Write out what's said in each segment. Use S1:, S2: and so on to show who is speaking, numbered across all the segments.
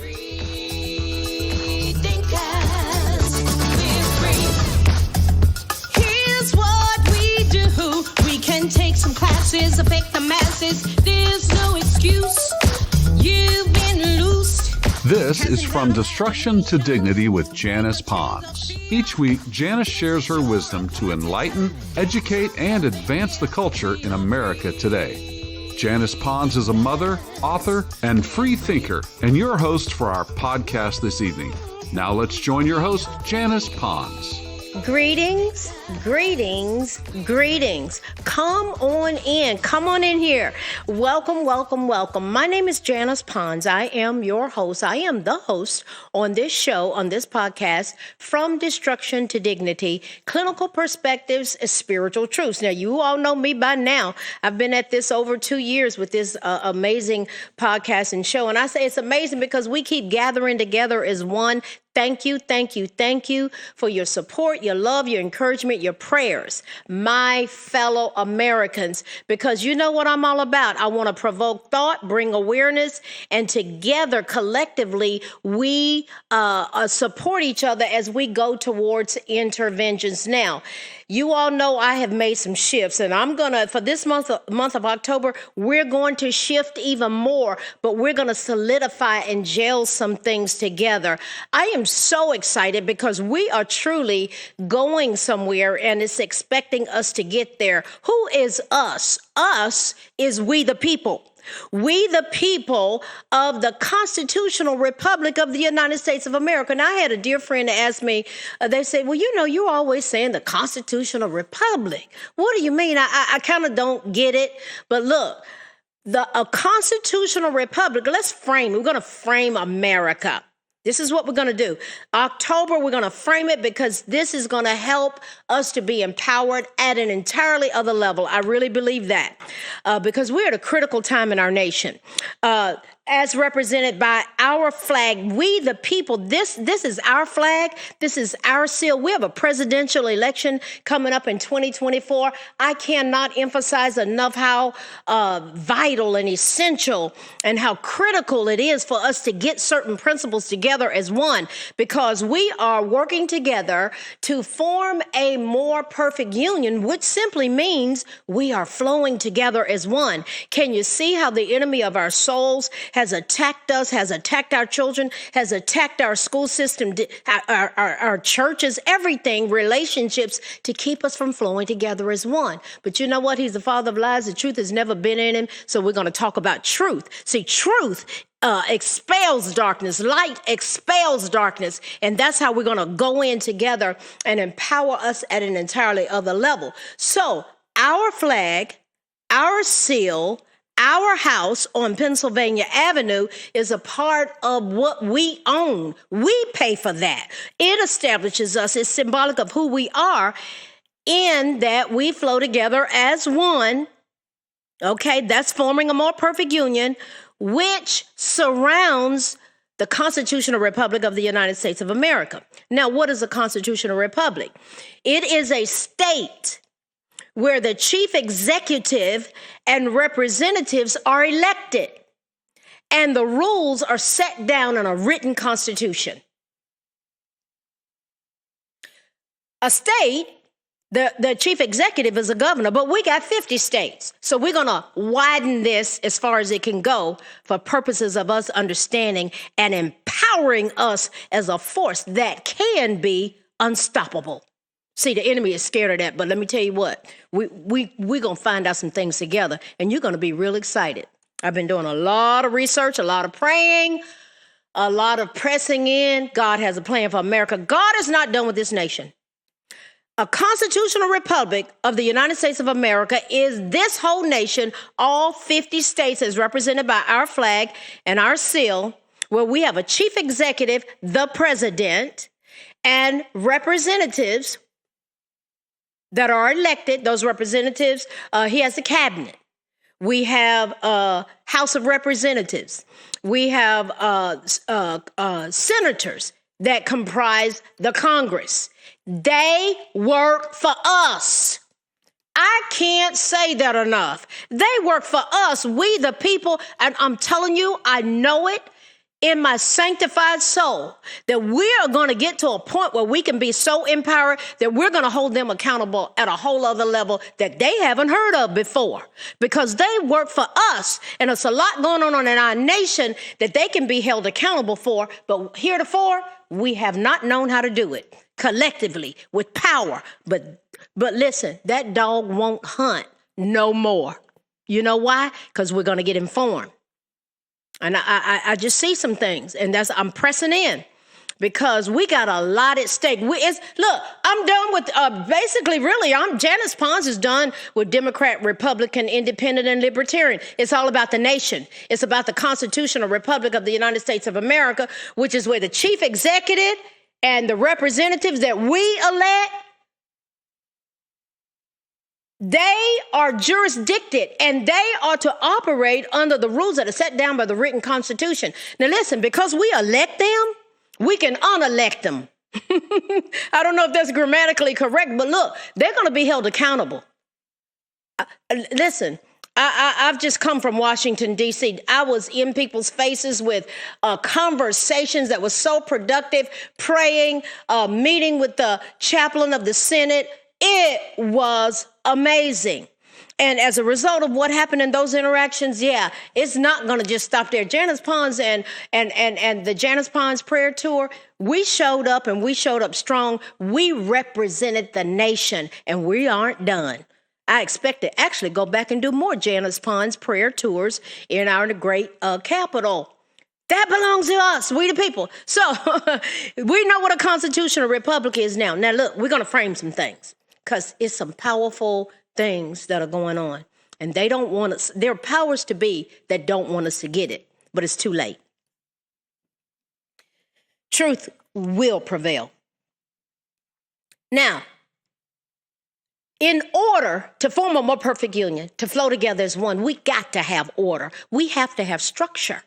S1: Free thinkers, we're free. Here's what we do. We can take some classes, affect the masses. There's no excuse. You've been loosed.
S2: This is From Destruction to Dignity with Janice Pons. Each week, Janice shares her wisdom to enlighten, educate, and advance the culture in America today. Janice Pons is a mother, author, and free thinker, and your host for our podcast this evening. Now let's join your host, Janice Pons.
S3: Greetings, greetings, greetings. Come on in here. Welcome, welcome, welcome. My name is Janice Pons. I am your host. I am the host on this show, on this podcast, From Destruction to Dignity, Clinical Perspectives, Spiritual Truths. Now, you all know me by now. I've been at this over 2 years with this amazing podcast and show. And I say it's amazing because we keep gathering together as one. Thank you, thank you, thank you for your support, your love, your encouragement, your prayers, my fellow Americans, because you know what I'm all about. I want to provoke thought, bring awareness, and together, collectively, we support each other as we go towards interventions. Now, you all know I have made some shifts, and I'm going to, for this month of October, we're going to shift even more, but we're going to solidify and gel some things together. I am so excited because we are truly going somewhere, and it's expecting us to get there. Who is us? Us is we the people. We the people of the Constitutional Republic of the United States of America. And I had a dear friend ask me, they say, well, you know, you're always saying the Constitutional Republic. What do you mean? I kind of don't get it. But look, a Constitutional Republic, let's frame, we're going to frame America. This is what we're going to do. October, we're going to frame it because this is going to help us to be empowered at an entirely other level. I really believe that because we're at a critical time in our nation. As represented by our flag, we the people, this is our flag, this is our seal. We have a presidential election coming up in 2024. I cannot emphasize enough how vital and essential and how critical it is for us to get certain principles together as one, because we are working together to form a more perfect union, which simply means we are flowing together as one. Can you see how the enemy of our souls has attacked us, has attacked our children, has attacked our school system, our churches, everything, relationships, to keep us from flowing together as one. But you know what? He's the father of lies. The truth has never been in him. So we're going to talk about truth. See, truth expels darkness. Light expels darkness. And that's how we're going to go in together and empower us at an entirely other level. So our flag, our seal, our house on Pennsylvania Avenue is a part of what we own. We pay for that. It establishes us. It's symbolic of who we are in that we flow together as one. Okay, that's forming a more perfect union, which surrounds the Constitutional Republic of the United States of America. Now, what is a Constitutional Republic? It is a state where the chief executive and representatives are elected, and the rules are set down in a written constitution. A state, the chief executive is a governor, but we got 50 states. So we're going to widen this as far as it can go for purposes of us understanding and empowering us as a force that can be unstoppable. See, the enemy is scared of that, but let me tell you what, we're going to find out some things together, and you're going to be real excited. I've been doing a lot of research, a lot of praying, a lot of pressing in. God has a plan for America. God is not done with this nation. A constitutional republic of the United States of America is this whole nation, all 50 states as represented by our flag and our seal, where we have a chief executive, the president, and representatives that are elected. Those representatives, he has a cabinet. We have a House of Representatives. We have senators that comprise the Congress. They work for us. I can't say that enough. They work for us, we the people, and I'm telling you, I know it. in my sanctified soul that we are going to get to a point where we can be so empowered that we're going to hold them accountable at a whole other level that they haven't heard of before, because they work for us. And there's a lot going on in our nation that they can be held accountable for. But heretofore, we have not known how to do it collectively with power. But listen, that dog won't hunt no more. You know why? Because we're going to get informed. And I just see some things, and I'm pressing in because we got a lot at stake. Look, I'm done with Janice Pons is done with Democrat, Republican, Independent, and Libertarian. It's all about the nation. It's about the Constitutional Republic of the United States of America, which is where the chief executive and the representatives that we elect, they are jurisdicted, and they are to operate under the rules that are set down by the written Constitution. Now listen, because we elect them, we can unelect them. I don't know if that's grammatically correct, but look, they're going to be held accountable. Listen, I've just come from Washington, D.C. I was in people's faces with conversations that was so productive, praying, meeting with the chaplain of the Senate. It was amazing. And as a result of what happened in those interactions, it's not going to just stop there. Janice Pons and the Janice Pons prayer tour, we showed up, and we showed up strong. We represented the nation, and we aren't done. I expect to actually go back and do more Janice Pons prayer tours in our great capital. That belongs to us, we the people. So we know what a constitutional republic is now. Now, look, we're going to frame some things, because it's some powerful things that are going on. And they don't want us. There are powers to be that don't want us to get it, but it's too late. Truth will prevail. Now, in order to form a more perfect union, to flow together as one, we got to have order. We have to have structure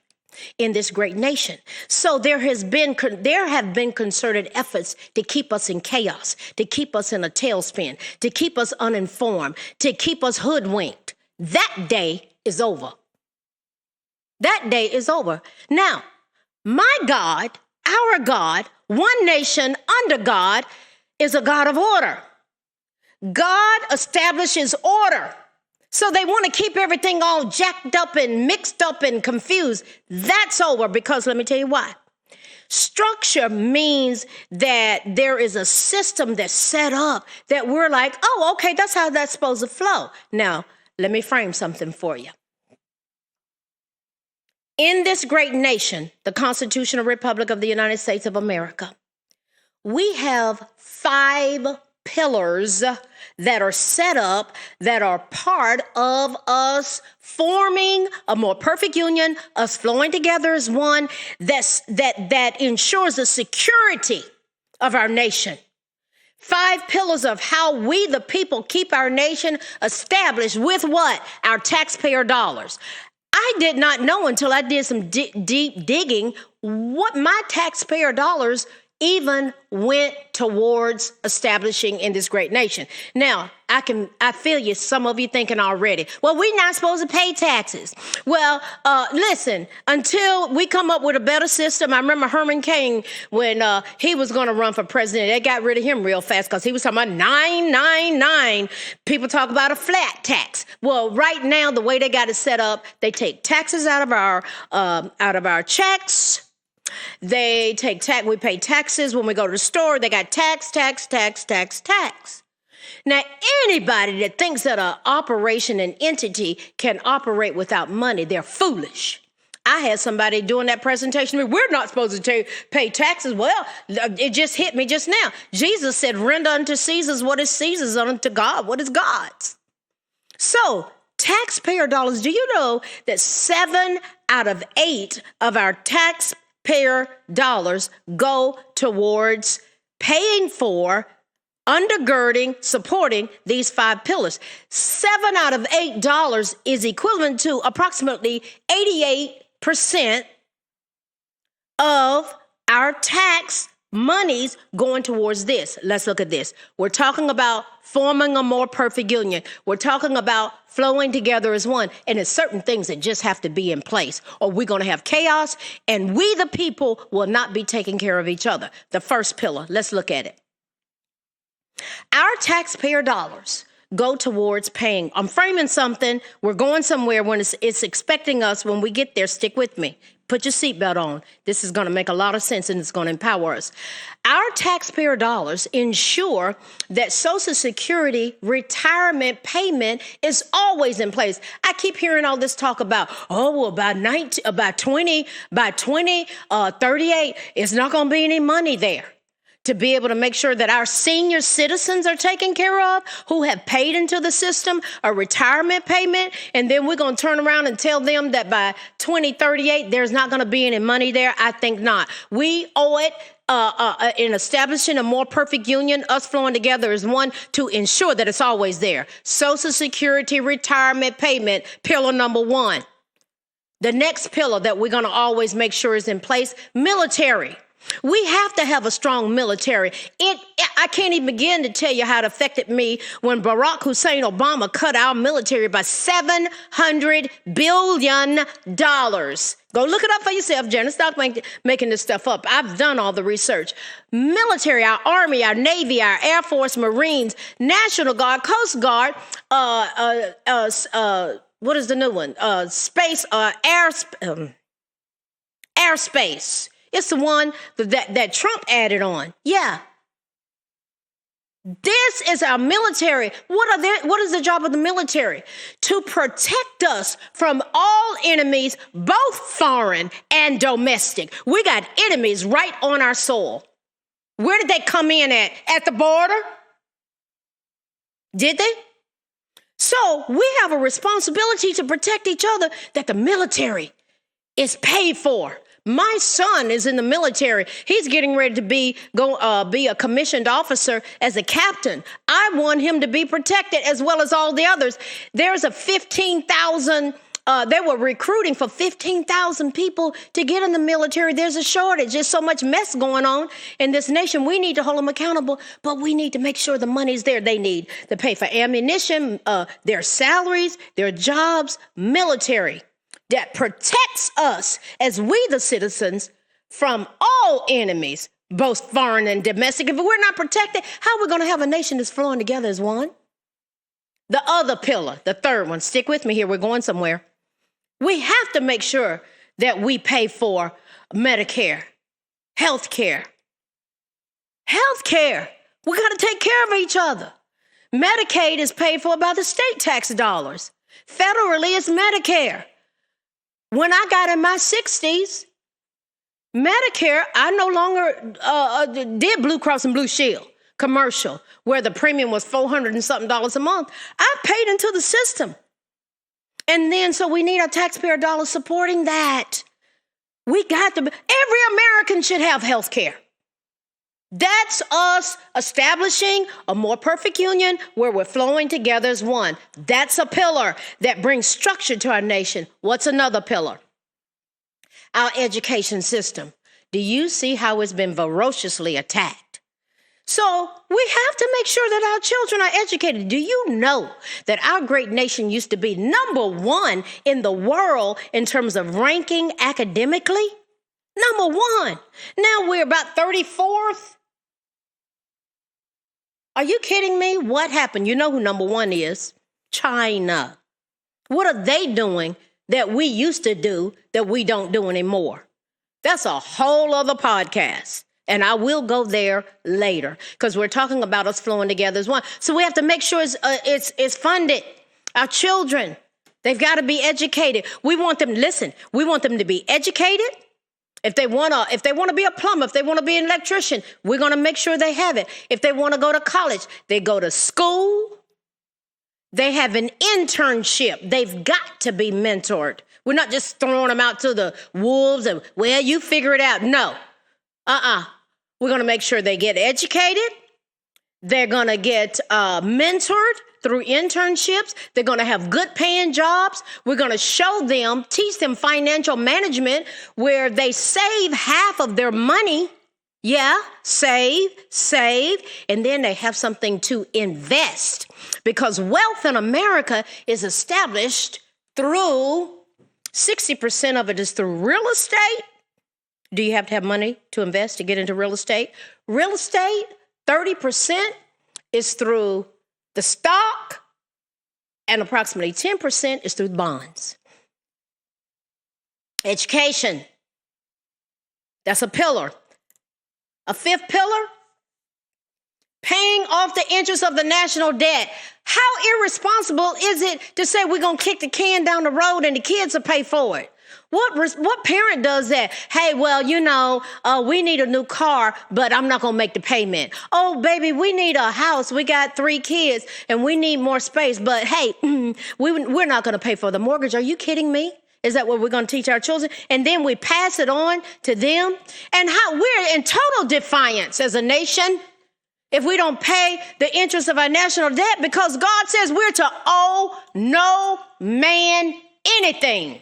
S3: in this great nation. So there have been concerted efforts to keep us in chaos, to keep us in a tailspin, to keep us uninformed, to keep us hoodwinked. That day is over. That day is over. Now, my God, our God, one nation under God, is a God of order. God establishes order. So they want to keep everything all jacked up and mixed up and confused. That's over, because let me tell you why. Structure means that there is a system that's set up that we're like, oh, okay, that's how that's supposed to flow. Now, let me frame something for you. In this great nation, the Constitutional Republic of the United States of America, we have 5 pillars that are set up, that are part of us forming a more perfect union, us flowing together as one, that ensures the security of our nation. 5 pillars of how we, the people, keep our nation established with what? Our taxpayer dollars. I did not know until I did some deep digging what my taxpayer dollars even went towards establishing in this great nation. Now, I feel you, some of you thinking already, well, we're not supposed to pay taxes. Well, listen, until we come up with a better system. I remember Herman Cain, when he was going to run for president, they got rid of him real fast because he was talking about 999. People talk about a flat tax. Well, right now, the way they got it set up, they take taxes out of our checks. They take we pay taxes when we go to the store. They got tax. Now, anybody that thinks that an operation, an entity can operate without money, they're foolish. I had somebody doing that presentation to me. We're not supposed to pay taxes. Well, it just hit me just now. Jesus said, render unto Caesar's what is Caesar's, unto God what is God's. So, taxpayer dollars, do you know that 7 out of 8 of our taxpayer dollars go towards paying for, undergirding, supporting these 5 pillars? $7 out of $8 is equivalent to approximately 88% of our tax Money's going towards this. Let's look at this. We're talking about forming a more perfect union. We're talking about flowing together as one. And there's certain things that just have to be in place, or we're going to have chaos, and we, the people, will not be taking care of each other. The first pillar, let's look at it. Our taxpayer dollars go towards paying. I'm framing something. We're going somewhere when it's expecting us when we get there. Stick with me. Put your seatbelt on. This is going to make a lot of sense, and it's going to empower us. Our taxpayer dollars ensure that Social Security retirement payment is always in place. I keep hearing all this talk about, by 2038, it's not going to be any money there to be able to make sure that our senior citizens are taken care of who have paid into the system a retirement payment. And then we're going to turn around and tell them that by 2038, there's not going to be any money there. I think not. We owe it in establishing a more perfect union, us flowing together as one, to ensure that it's always there. Social Security retirement payment, pillar number one. The next pillar that we're going to always make sure is in place, military. We have to have a strong military. I can't even begin to tell you how it affected me when Barack Hussein Obama cut our military by $700 billion. Go look it up for yourself, Janice. Stop making this stuff up. I've done all the research. Military, our Army, our Navy, our Air Force, Marines, National Guard, Coast Guard, what is the new one? Airspace. It's the one that Trump added on. Yeah. This is our military. What is the job of the military? To protect us from all enemies, both foreign and domestic. We got enemies right on our soil. Where did they come in at? At the border? Did they? So we have a responsibility to protect each other that the military is paid for. My son is in the military. He's getting ready to be a commissioned officer as a captain. I want him to be protected as well as all the others. There's a 15,000, they were recruiting for 15,000 people to get in the military. There's a shortage. There's so much mess going on in this nation. We need to hold them accountable, but we need to make sure the money's there. They need to pay for ammunition, their salaries, their jobs, military that protects us as we, the citizens, from all enemies, both foreign and domestic. If we're not protected, how are we going to have a nation that's flowing together as one? The other pillar, the third one, stick with me here, we're going somewhere. We have to make sure that we pay for Medicare, health care. Health care, we got to take care of each other. Medicaid is paid for by the state tax dollars. Federally, it's Medicare. When I got in my 60s, Medicare, I no longer did Blue Cross and Blue Shield commercial, where the premium was $400 and something a month. I paid into the system. And then, so we need our taxpayer dollars supporting that. We got to, every American should have health care. That's us establishing a more perfect union where we're flowing together as one. That's a pillar that brings structure to our nation. What's another pillar? Our education system. Do you see how it's been ferociously attacked? So we have to make sure that our children are educated. Do you know that our great nation used to be number one in the world in terms of ranking academically? Number one. Now we're about 34th. Are you kidding me? What happened? You know who number one is? China. What are they doing that we used to do that we don't do anymore? That's a whole other podcast. And I will go there later because we're talking about us flowing together as one. So we have to make sure it's funded. Our children, they've got to be educated. We want them, we want them to be educated. If they want to be a plumber, if they want to be an electrician, we're going to make sure they have it. If they want to go to college, they go to school. They have an internship. They've got to be mentored. We're not just throwing them out to the wolves and, well, you figure it out. No. We're going to make sure they get educated. They're going to get mentored through internships. They're going to have good paying jobs. We're going to teach them financial management where they save half of their money Yeah, save, and then they have something to invest because wealth in America is established through 60% of it is through real estate. Do you have to have money to invest to get into real estate? Real estate, 30% is through the stock, and approximately 10% is through bonds. Education, that's a pillar. A fifth pillar, paying off the interest of the national debt. How irresponsible is it to say we're going to kick the can down the road and the kids will pay for it? What parent does that? Hey, well, we need a new car, but I'm not going to make the payment. Oh, baby, we need a house. We got 3 kids and we need more space. But hey, we're not going to pay for the mortgage. Are you kidding me? Is that what we're going to teach our children? And then we pass it on to them? And how we're in total defiance as a nation if we don't pay the interest of our national debt because God says we're to owe no man anything.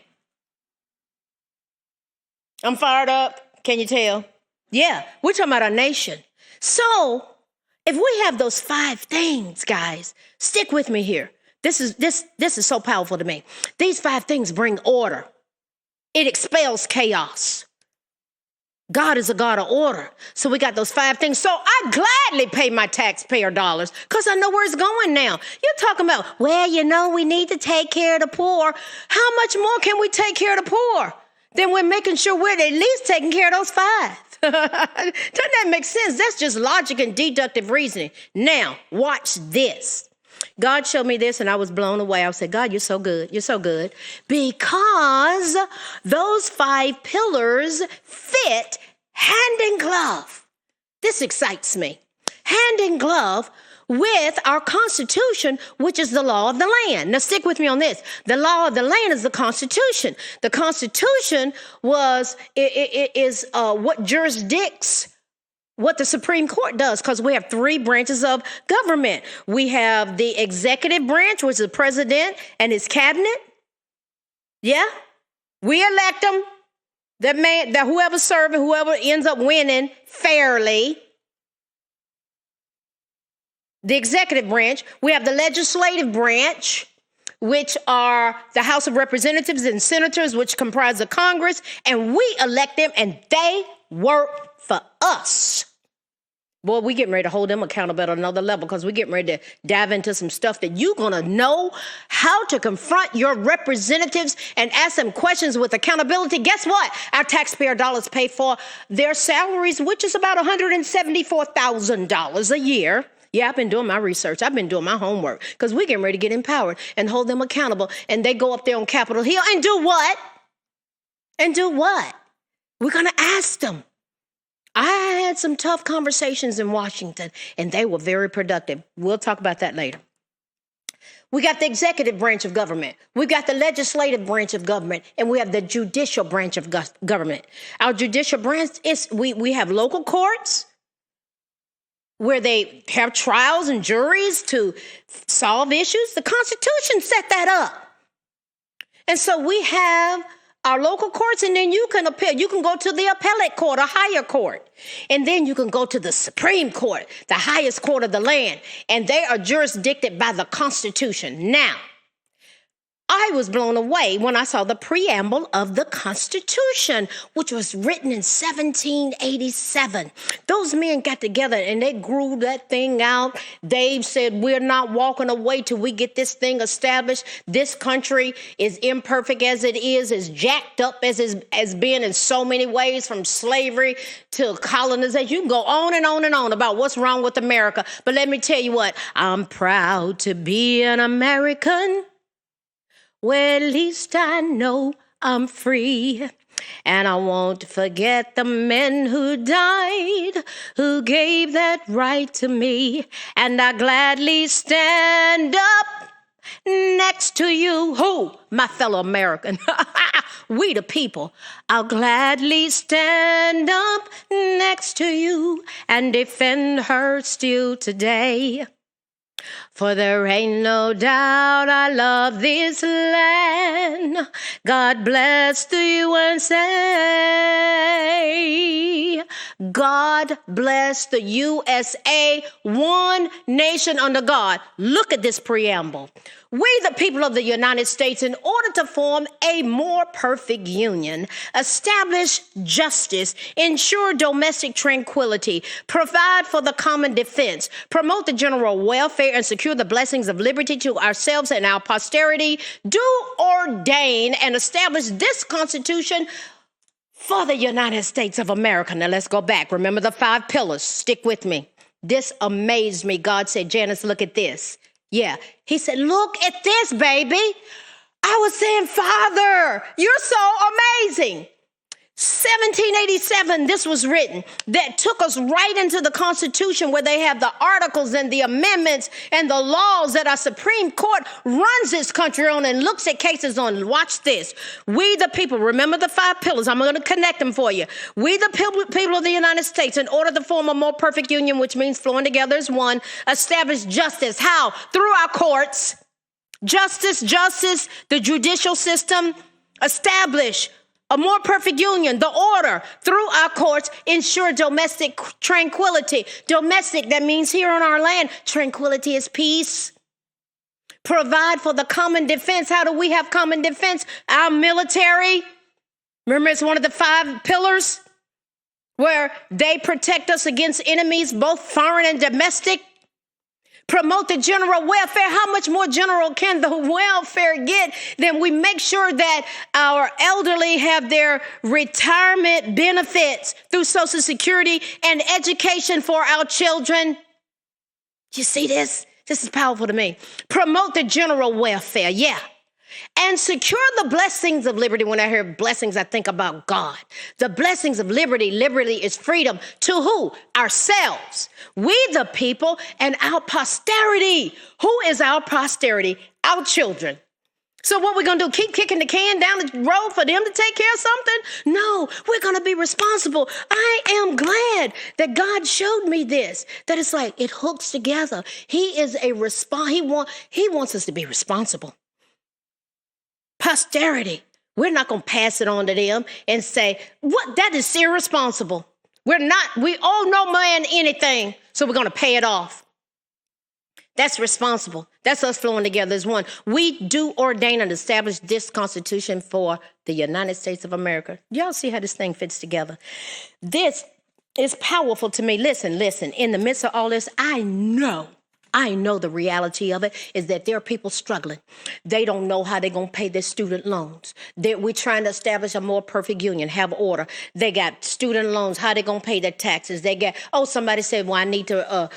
S3: I'm fired up. Can you tell? Yeah, we're talking about our nation. So if we have those 5 things, guys, stick with me here. This is so powerful to me. These 5 things bring order. It expels chaos. God is a God of order. So we got those 5 things. So I gladly pay my taxpayer dollars because I know where it's going now. You're talking about, we need to take care of the poor. How much more can we take care of the poor? Then we're making sure we're at least taking care of those 5. Doesn't that make sense? That's just logic and deductive reasoning. Now, watch this. God showed me this and I was blown away. I said, God, you're so good. You're so good. Because those 5 pillars fit hand in glove. This excites me. Hand in glove with our Constitution, which is the law of the land. Now stick with me on this. The law of the land is the Constitution. The Constitution is what jurisdicts what the Supreme Court does, because we have 3 branches of government. We have the executive branch, which is the president and his cabinet. Yeah, we elect them. That whoever's serving, whoever ends up winning fairly. The executive branch. We have the legislative branch, which are the House of Representatives and Senators, which comprise the Congress, and we elect them, and they work for us. Boy, we getting ready to hold them accountable at another level because we're getting ready to dive into some stuff that you're going to know how to confront your representatives and ask them questions with accountability. Guess what? Our taxpayer dollars pay for their salaries, which is about $174,000 a year. Yeah, I've been doing my research. I've been doing my homework because we're getting ready to get empowered and hold them accountable. And they go up there on Capitol Hill and do what? We're going to ask them. I had some tough conversations in Washington, and they were very productive. We'll talk about that later. We got the executive branch of government. We got the legislative branch of government, and we have the judicial branch of government. Our judicial branch is, we have local courts where they have trials and juries to solve issues. The Constitution set that up. And so we have our local courts, and then you can appeal. You can go to the appellate court, a higher court. And then you can go to the Supreme Court, the highest court of the land. And they are jurisdicted by the Constitution. Now, I was blown away when I saw the preamble of the Constitution, which was written in 1787. Those men got together and they grew that thing out. They said, we're not walking away till we get this thing established. This country is imperfect as it is jacked up as has been in so many ways, from slavery to colonization. You can go on and on and on about what's wrong with America. But let me tell you what, I'm proud to be an American. Well, at least I know I'm free. And I won't forget the men who died, who gave that right to me. And I gladly stand up next to you. Who? My fellow American. We the people. I'll gladly stand up next to you and defend her still today. For there ain't no doubt I love this land. God bless the USA. God bless the USA, one nation under God. Look at this preamble. We, the people of the United States, in order to form a more perfect union, establish justice, ensure domestic tranquility, provide for the common defense, promote the general welfare, and secure the blessings of liberty to ourselves and our posterity, do ordain and establish this Constitution for the United States of America. Now let's go back. Remember the 5 pillars. Stick with me. This amazed me. God said, Janice, look at this. Yeah. He said, look at this, baby. I was saying, Father, you're so amazing. 1787, this was written. That took us right into the Constitution where they have the articles and the amendments and the laws that our Supreme Court runs this country on and looks at cases on. Watch this. We the people, remember the 5 pillars. I'm going to connect them for you. We the people of the United States, in order to form a more perfect union, which means flowing together as one, establish justice. How? Through our courts. Justice, the judicial system, establish a more perfect union, the order through our courts, ensure domestic tranquility. Domestic, that means here on our land. Tranquility is peace. Provide for the common defense. How do we have common defense? Our military. Remember, it's one of the 5 pillars where they protect us against enemies, both foreign and domestic. Promote the general welfare. How much more general can the welfare get than we make sure that our elderly have their retirement benefits through Social Security and education for our children? You see this? This is powerful to me. Promote the general welfare. Yeah. And secure the blessings of liberty. When I hear blessings, I think about God. The blessings of liberty. Liberty is freedom. To who? Ourselves. We the people and our posterity. Who is our posterity? Our children. So what we're going to do? Keep kicking the can down the road for them to take care of something? No, we're going to be responsible. I am glad that God showed me this, that it's like it hooks together. He is a He wants us to be responsible. Posterity. We're not going to pass it on to them and say, what? That is irresponsible. We owe no man anything, so we're going to pay it off. That's responsible. That's us flowing together as one. We do ordain and establish this Constitution for the United States of America. Y'all see how this thing fits together? This is powerful to me. Listen. In the midst of all this, I know the reality of it is that there are people struggling. They don't know how they're going to pay their student loans. We're trying to establish a more perfect union, have order. They got student loans. How they going to pay their taxes? Somebody said, well, I need to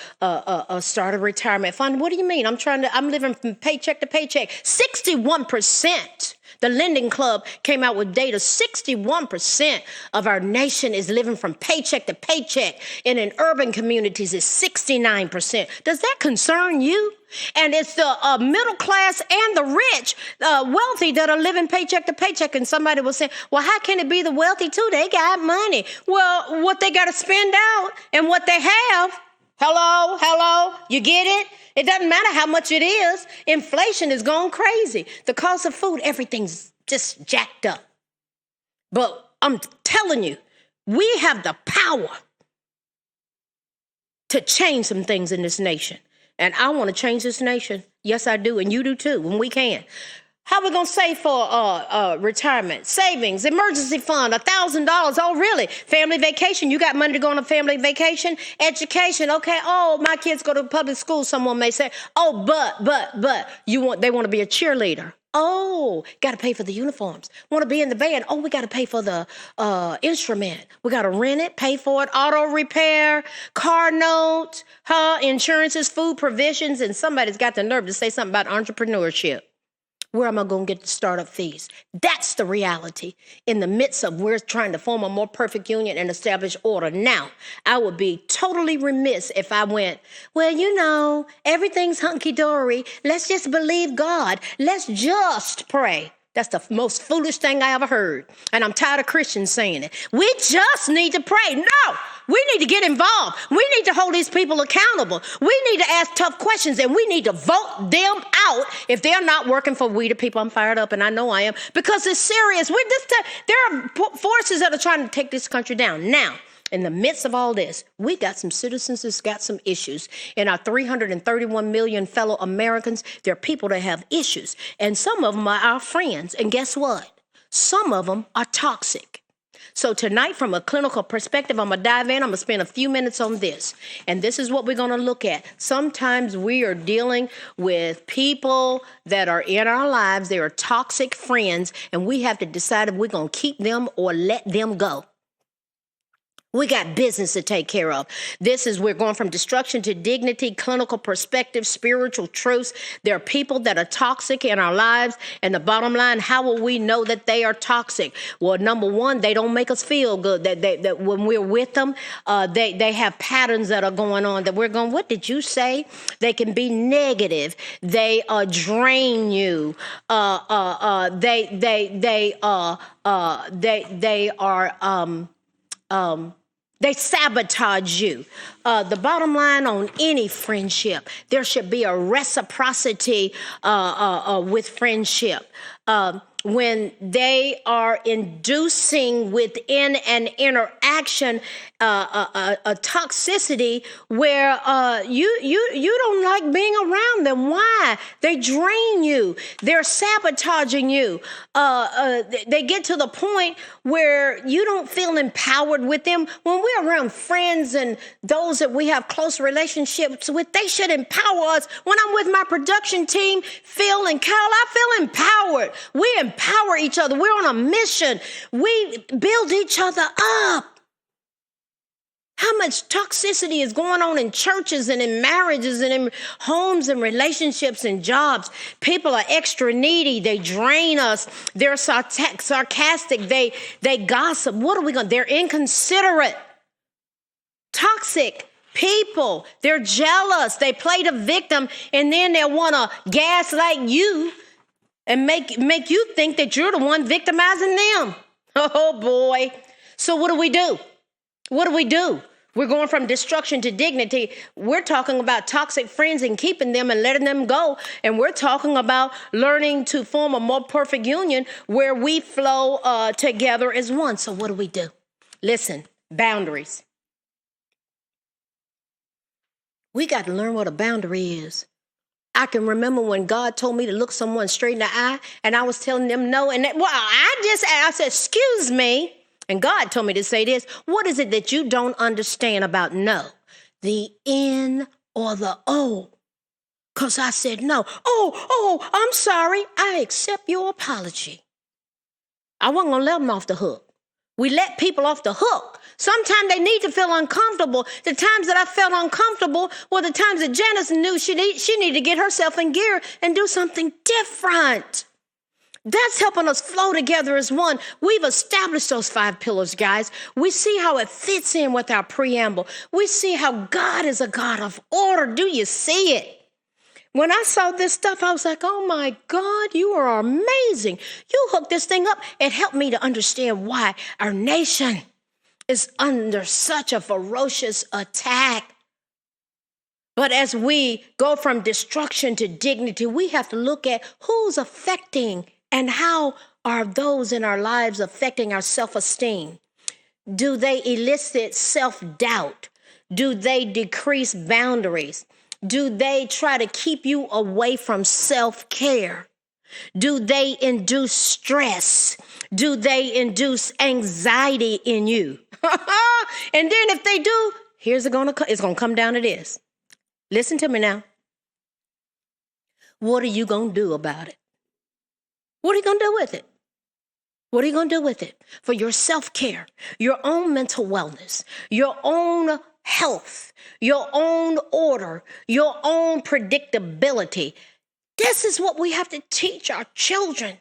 S3: start a retirement fund. What do you mean? I'm living from paycheck to paycheck. 61%. The Lending Club came out with data. 61% of our nation is living from paycheck to paycheck. And in urban communities, it's 69%. Does that concern you? And it's the middle class and the rich, wealthy that are living paycheck to paycheck. And somebody will say, well, how can it be the wealthy too? They got money. Well, what they got to spend out and what they have. Hello, you get it? It doesn't matter how much it is. Inflation is going crazy. The cost of food, everything's just jacked up. But I'm telling you, we have the power to change some things in this nation. And I want to change this nation. Yes, I do. And you do too, when we can. How are we going to save for retirement? Savings, emergency fund, $1,000. Oh, really? Family vacation. You got money to go on a family vacation? Education. Okay. Oh, my kids go to public school. Someone may say, oh, but they want to be a cheerleader. Oh, got to pay for the uniforms. Want to be in the band. Oh, we got to pay for the instrument. We got to rent it, pay for it, auto repair, car note, insurances, food provisions. And somebody's got the nerve to say something about entrepreneurship. Where am I going to get the startup fees? That's the reality in the midst of we're trying to form a more perfect union and establish order. Now, I would be totally remiss if I went, well, everything's hunky-dory. Let's just believe God. Let's just pray. That's the most foolish thing I ever heard. And I'm tired of Christians saying it. We just need to pray. No, we need to get involved. We need to hold these people accountable. We need to ask tough questions, and we need to vote them out if they're not working for we the people. I'm fired up, and I know I am, because it's serious. There are forces that are trying to take this country down. Now, in the midst of all this, we got some citizens that's got some issues. In our 331 million fellow Americans, there are people that have issues. And some of them are our friends. And guess what? Some of them are toxic. So tonight, from a clinical perspective, I'm going to dive in. I'm going to spend a few minutes on this. And this is what we're going to look at. Sometimes we are dealing with people that are in our lives. They are toxic friends, and we have to decide if we're going to keep them or let them go. We got business to take care of. We're going from destruction to dignity, clinical perspective, spiritual truths. There are people that are toxic in our lives. And the bottom line, how will we know that they are toxic? Well, number one, they don't make us feel good. That when we're with them, they have patterns that are going on that we're going, what did you say? They can be negative. They drain you. They sabotage you. The bottom line on any friendship, there should be a reciprocity with friendship. When they are inducing within an interaction a toxicity where you don't like being around them. Why? They drain you. They're sabotaging you. They get to the point where you don't feel empowered with them. When we're around friends and those that we have close relationships with, they should empower us. When I'm with my production team, Phil and Kyle, I feel empowered. We empower each other. We're on a mission. We build each other up. How much toxicity is going on in churches and in marriages and in homes and relationships and jobs? People are extra needy. They drain us. They're sarcastic. They gossip. What are we going to do? They're inconsiderate. Toxic people. They're jealous. They play the victim, and then they want to gaslight you and make you think that you're the one victimizing them. Oh, boy. So what do we do? What do we do? We're going from destruction to dignity. We're talking about toxic friends and keeping them and letting them go. And we're talking about learning to form a more perfect union where we flow together as one. So what do we do? Listen, boundaries. We got to learn what a boundary is. I can remember when God told me to look someone straight in the eye, and I was telling them no. And I said, excuse me. And God told me to say this. What is it that you don't understand about no? The N or the O? Because I said no. Oh, I'm sorry. I accept your apology. I wasn't going to let them off the hook. We let people off the hook. Sometimes they need to feel uncomfortable. The times that I felt uncomfortable were the times that Janice knew she needed to get herself in gear and do something different. That's helping us flow together as one. We've established those 5 pillars, guys. We see how it fits in with our preamble. We see how God is a God of order. Do you see it? When I saw this stuff, I was like, oh my God, you are amazing. You hooked this thing up. It helped me to understand why our nation is under such a ferocious attack. But as we go from destruction to dignity, we have to look at who's affecting and how are those in our lives affecting our self-esteem? Do they elicit self-doubt? Do they decrease boundaries? Do they try to keep you away from self-care? Do they induce stress? Do they induce anxiety in you? And then if they do, it's going to come down to this. Listen to me now. What are you going to do about it? What are you going to do with it? What are you going to do with it? For your self-care, your own mental wellness, your own health, your own order, your own predictability. This is what we have to teach our children.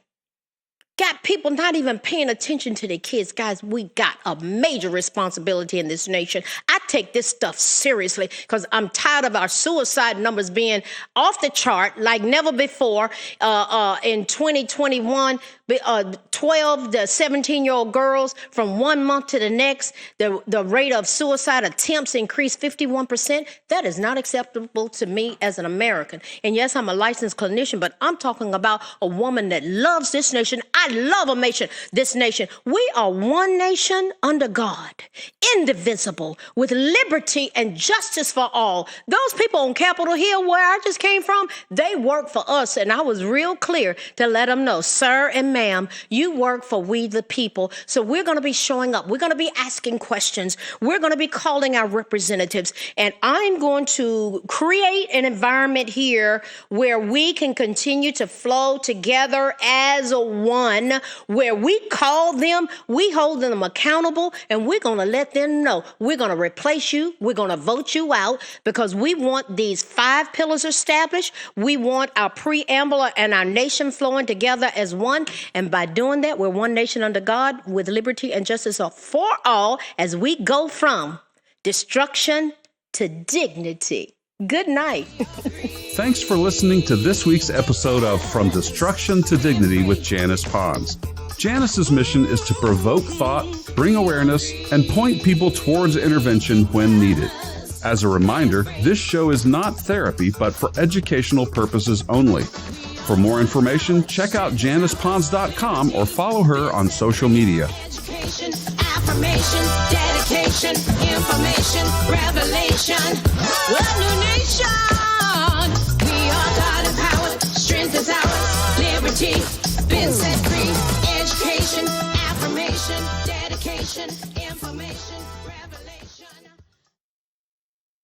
S3: Got people not even paying attention to their kids. Guys, we got a major responsibility in this nation. I take this stuff seriously because I'm tired of our suicide numbers being off the chart like never before. In 2021, 12 to 17-year-old girls from 1 month to the next, the rate of suicide attempts increased 51%. That is not acceptable to me as an American. And yes, I'm a licensed clinician, but I'm talking about a woman that loves this nation. I love this nation. We are one nation under God, indivisible, with liberty and justice for all. Those people on Capitol Hill, where I just came from, they work for us. And I was real clear to let them know, sir and ma'am, you work for we the people. So we're going to be showing up. We're going to be asking questions. We're going to be calling our representatives. And I'm going to create an environment here where we can continue to flow together as a one, where we call them, we hold them accountable, and we're going to let them know we're going to replace you. We're going to vote you out because we want these 5 pillars established. We want our preamble and our nation flowing together as one. And by doing that, we're one nation under God with liberty and justice for all as we go from destruction to dignity. Good night.
S2: Thanks for listening to this week's episode of From Destruction to Dignity with Janice Pons. Janice's mission is to provoke thought, bring awareness, and point people towards intervention when needed. As a reminder, this show is not therapy, but for educational purposes only. For more information, check out JanicePons.com or follow her on social media.
S1: Education, affirmation, dedication, information, revelation. A new nation. We are God empowered. Strength is ours. Liberty been set free. Education, affirmation, dedication.